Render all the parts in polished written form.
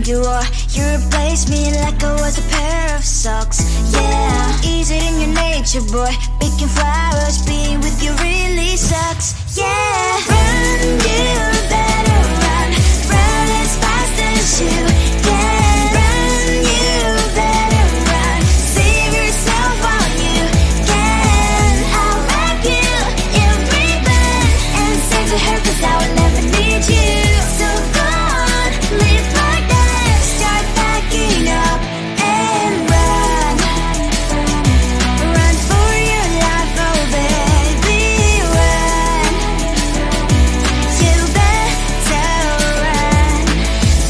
you are. You replaced me like I was a pair of socks. Yeah, is it in your nature, boy? Picking flowers, being with you really sucks. Yeah, run, you better run. Run as fast as you can. Run, you better run. Save yourself while you can. I'll wrap you in ribbon and send to her, 'cause I will never need you. So go on, live like that. Start backing up and run. Run for your life, oh baby, run. You better run.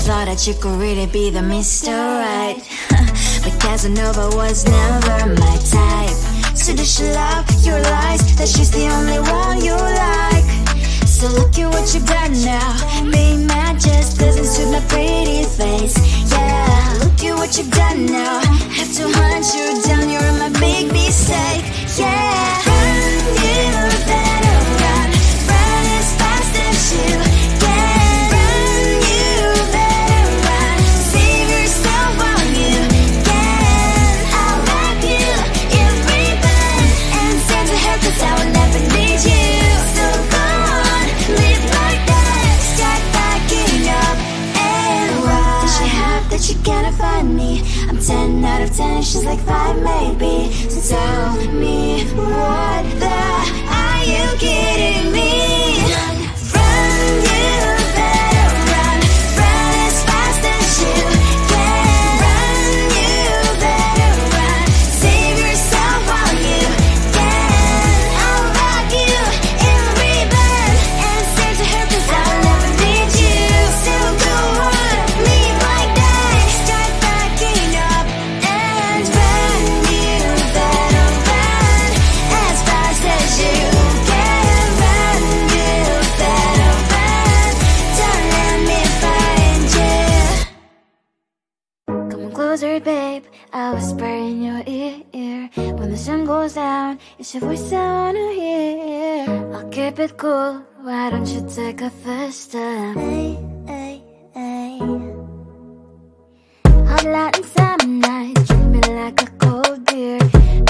Thought that you could really be the Mr. Right, but Casanova was never my type. So does she love your lies, that she's the only one you like? So look at what you've done now. Being mad just doesn't suit my pretty face. Yeah, look at what you've done now. Have to hunt you down, you're my big mistake. Yeah, run, you better run. Run as fast as you can. Run, you better run. Save yourself while you can. I'll wrap you in ribbon and send to her, 'cause I will never need you. So go on, live like that. Start backing up and run. Does she have that she cannot find me? I'm 10 out of 10, she's like 5 maybe. So tell me, what the, are you kidding me? Run, you better run. Run as fast as you can. Run, you better run. Save yourself while you can. I'll wrap you in ribbon and send to her, 'cause I will never need you. So go on, live like that. Start backing up and run. You better run as fast as you can. Run, you better run. Don't let me find you. Come on closer, babe, I'll whisper in your ear. When the sun goes down, it's your voice I wanna hear. I'll keep it cool, why don't you take a first step? Hey, hey, hey. Hot light and summer nights, treat me like a cold beer.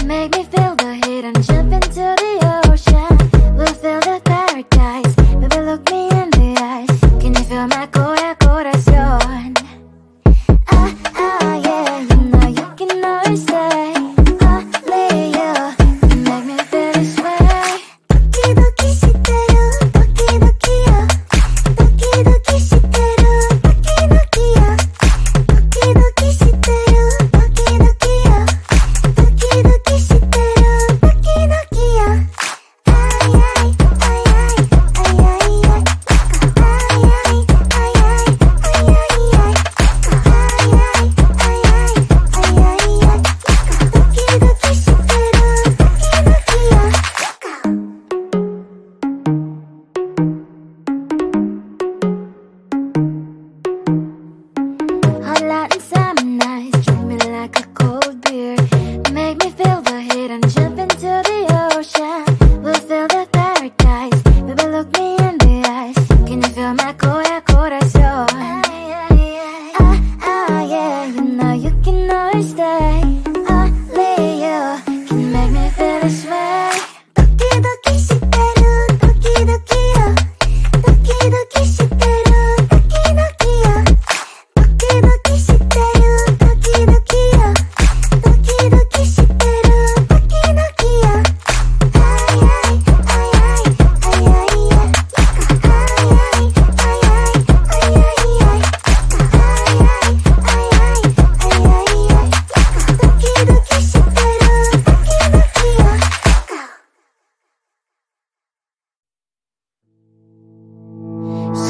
Make me feel the heat and jump into the ocean. We'll feel the paradise, baby look me in the eyes. Can you feel my corazón? Ah, ah, yeah, you know you can always stay. Only you can make me feel this way. Doki doki shiteru, doki doki yo. Doki doki shiteru, doki doki yo. Doki doki shiteru, doki doki yo. Doki doki shiteru, doki doki yo. Ay ay ay ay ay ay ay. Ay ay ay ay ay ay ay. Hot light and summer nights, treat me like a cold beer. Make me feel the heat and jump into the ocean. We'll feel the paradise, baby look me in the eyes. Can you feel my corazón? Ah, ah, yeah, you know you can always stay. Only you can make me feel this way. Doki doki shiteru, doki doki yo. Doki doki shiteru, doki doki yo. Doki doki shiteru, doki doki yo. Doki doki shiteru, doki doki yo. Ay ay ay ay ay ay ay. Ay ay ay ay ay ay ay. Ay ay ay ay ay ay ay. Doki doki shiteru, doki doki yo.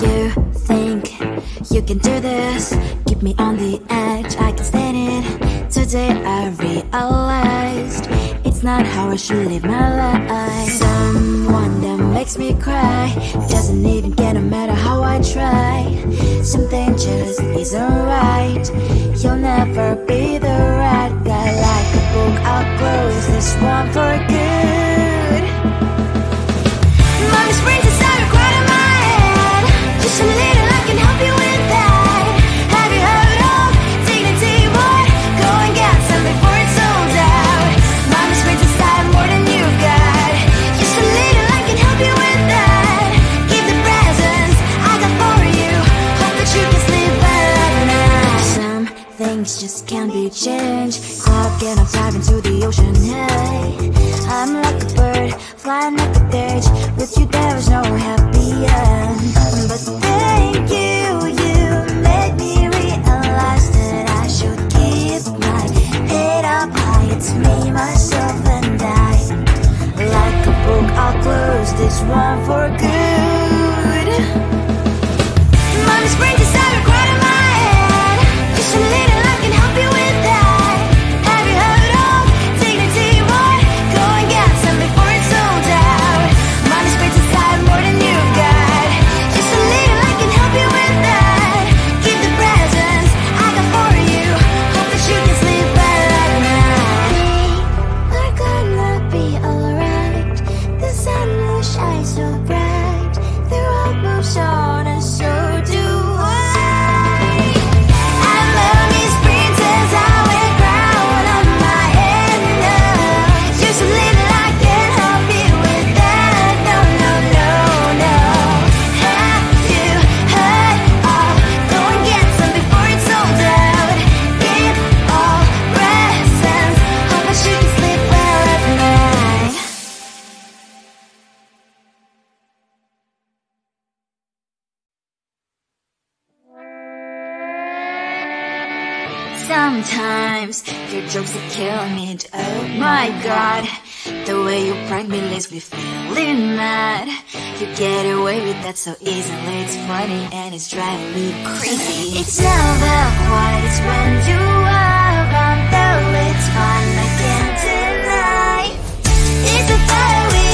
You think you can do this, keep me on the edge, I can stand it. Today I realized it's not how I should live my life. Someone that makes me cry doesn't even get, no matter how I try. Something just isn't right. You'll never be the right guy. Like a book, I'll close this one for good. Mommy's brains inside are quite in my head. Just a little, I can help you with that. Have you heard of things just can't be changed. Cloud and I'm diving to the ocean, hey. I'm like a bird, flying like a cage. With you there is no happy end. But thank you, you made me realize that I should keep my head up high. It's me, myself and I. Like a book, I'll close this one for good. Mommy springs inside her quite in my head. Just a little, I can help you with that. Have you heard of dignity, boy? Go and get some before it's sold out. Mommy springs inside more than you got. Just a little, I can help you with that. Keep the presents I got for you. Hope that you can sleep well at night. We're gonna be alright. The sun will shine so bright. The road moves on and so do I. I love these princess, I wear crown on my head now. Just a little, I can help you with that. No, no, no, no. Have you heard of? Go and get some before it's sold out. Give all presents. Hope that you can sleep well at night. Sometimes your jokes will kill me. Oh my god, the way you prank me leaves me feeling mad. You get away with that so easily. It's funny and it's driving me crazy. It's never quiet, it's when you are around. Though it's fun, I can't deny. It's a fiery,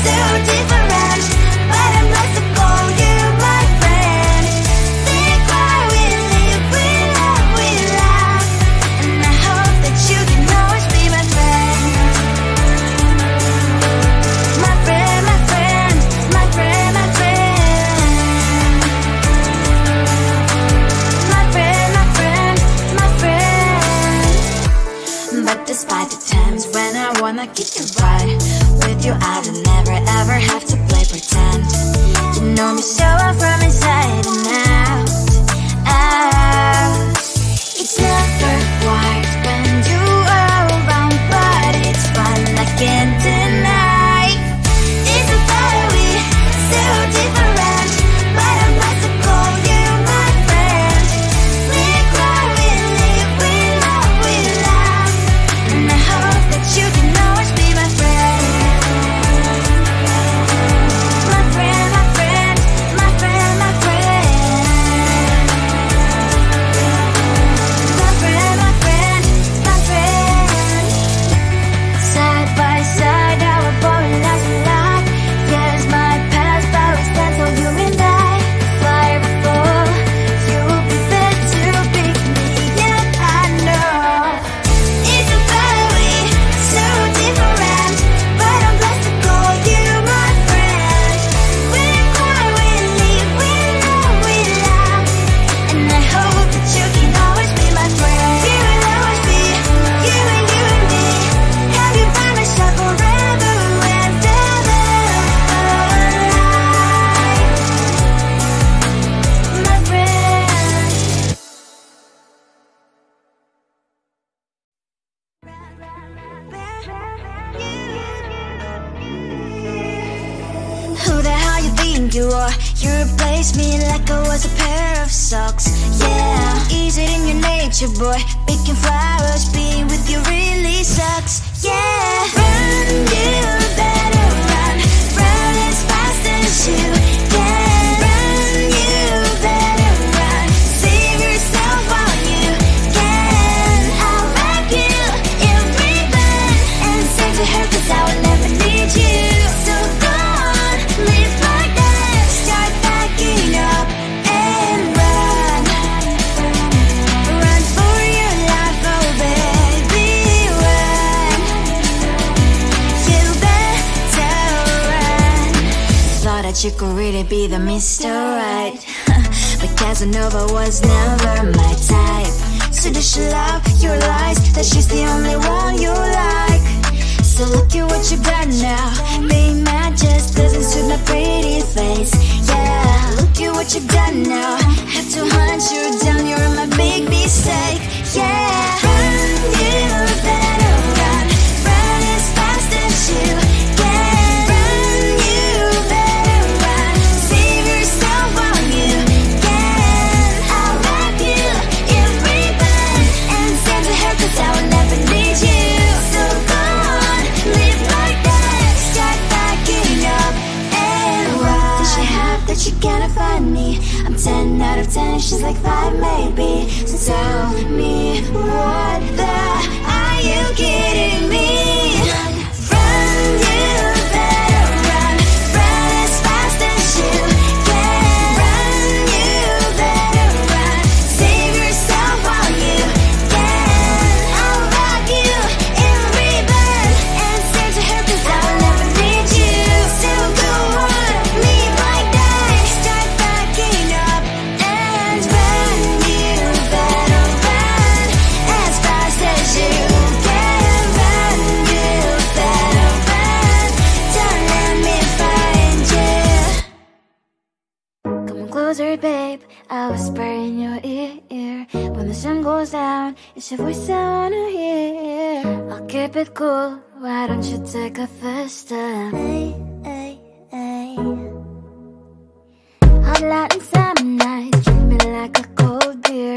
so different, but I'm blessed to call you my friend. Think why we live, we love, we laugh. And I hope that you can always be my friend. My friend, my friend, my friend, my friend. My friend, my friend, my friend. But despite the times when I wanna kick your butt, with you I don't never ever have to play pretend. You know me so well from inside and out, out. It's never quiet when you are around, but it's fun, I can't deny. It's a fiery, so different, but I'm blessed to call you my friend. We cry, we live, we love, we laugh. And I hope that you can always be my friend. My friend, my friend, my friend, my friend. My friend, my friend, my friend. Side by side, our body lies a lot. Yes, my past, but we stand so you and I. Fly before you will be there to pick me up, I know. It's a fiery, so different, but I'm blessed to call you my friend. We cry, we live, we love, we laugh. And I hope that you can always be my friend. You will always be, you and me. Have you by my side forever and ever. My friend. Who the hell you think you are? You replaced me like I was a pair of socks. Yeah, is it in your nature, boy? Picking flowers, being with you really sucks. Yeah, run, you better run. Run as fast as you can. Run, you better run. Save yourself while you can. I'll wrap you in ribbon and send to her, 'cause I will never need you. So go on, live like that. Start backing up and run. Run for your life, oh baby, run. You better run. Thought that you could really be the Mr. Right, but Casanova was never my type. So does she love your lies, that she's the only one you like? So look at what you got now. Being mad just doesn't suit my pretty face. Yeah, look at what you got now. Have to hunt you down, you're my big mistake. Yeah. I'll whisper in your ear. When the sun goes down, it's your voice I wanna hear. I'll keep it cool, why don't you take a first step? Hey, hey, hey. Hot light and summer nights, treat me like a cold beer.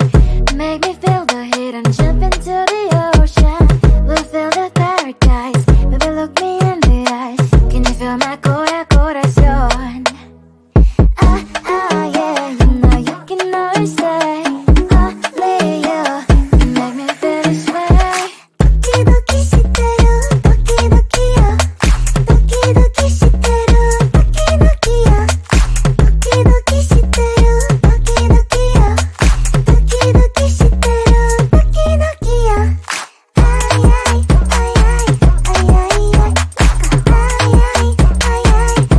Make me feel the heat and jump into the ocean. We'll feel the paradise, baby look me in the eyes. Can you feel my corazón? Yeah, you know you can always stay. Only you can make me feel this way. Doki doki shiteru, doki doki yo. Doki doki shiteru, doki doki yo. Doki doki shiteru, doki doki yo. Doki doki shiteru, doki doki yo. Ay ay ay ay ay ay ay. Ay ay ay ay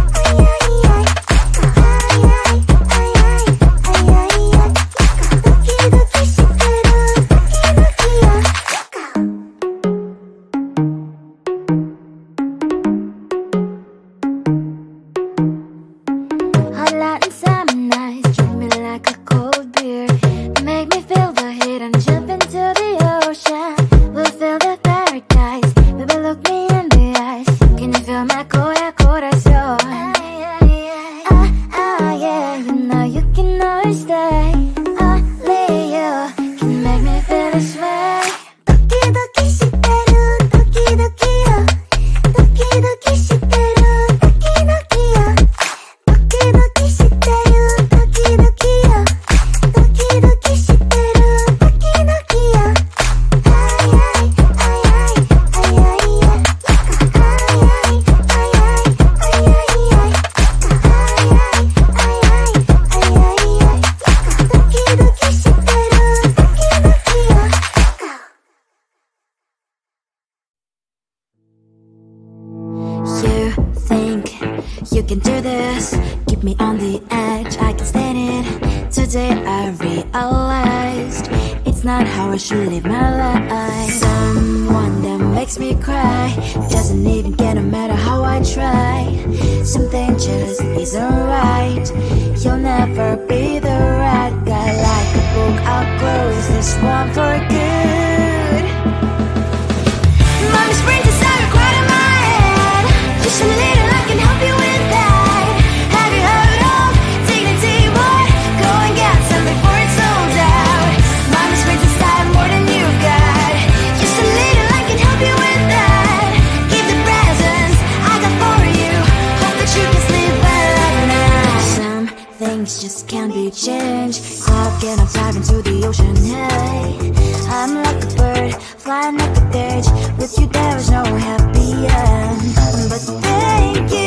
ay ay ay. You can do this, keep me on the edge, I can stand it. Today I realized it's not how I should live my life. Someone that makes me cry doesn't even get no matter how I try. Something just isn't right. You'll never be the right guy. Like a book, I'll close this one for good. Mommy's brains inside are quiet in my head. Just a little, I can help you with that. Have you heard of dignity, boy? Go and get some before it's sold out. Mommy's brains inside more than you've got. Just a little, I can help you with that. Keep the presents I got for you. Hope that you can sleep well at night. Some things just can't be changed. Talking, I'm diving into the ocean, hey. I'm like a bird, flying like a bird. With you there is no happy end. But thank you